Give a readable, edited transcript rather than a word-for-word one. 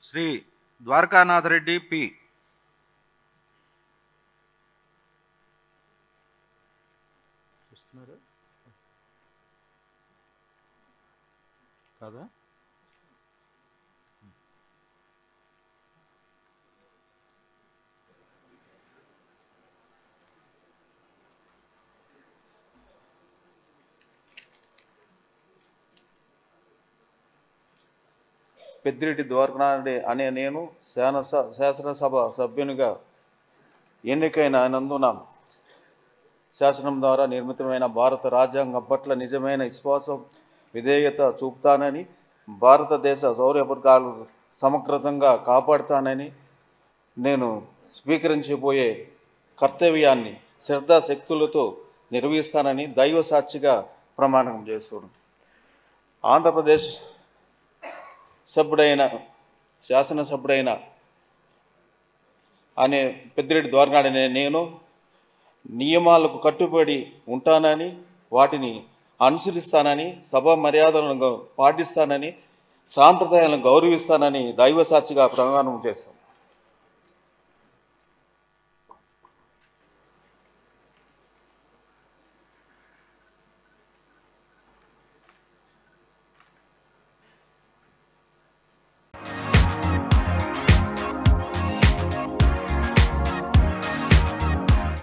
Shri Dwarakanath Reddy P. కాదా? పెద్దిరెడ్డి ద్వారకానాథ్ అనే నేను శాసనసభ సభ్యునిగా ఎన్నికైనందున శాసనం ద్వారా నిర్మితమైన భారత రాజ్యాంగం పట్ల నిజమైన విశ్వాసం విధేయత చూపుతానని, భారతదేశ సౌరభద్రాలు సమగ్రంగా కాపాడుతానని, నేను స్వీకరించబోయే కర్తవ్యాన్ని శ్రద్ధాశక్తులతో నిర్వహిస్తానని దైవ సాక్షిగా ప్రమాణం చేస్తున్నాను. ఆంధ్రప్రదేశ్ శాసనసభ్యుడైన అనే పెద్దిరెడ్డి ద్వారకానాథ్ అనే నేను నియమాలకు కట్టుబడి ఉంటానని, వాటిని అనుసరిస్తానని, సభ మర్యాదలను పాటిస్తానని, సాంప్రదాయాలను గౌరవిస్తానని దైవ సాక్షిగా ప్రమాణం చేస్తాను.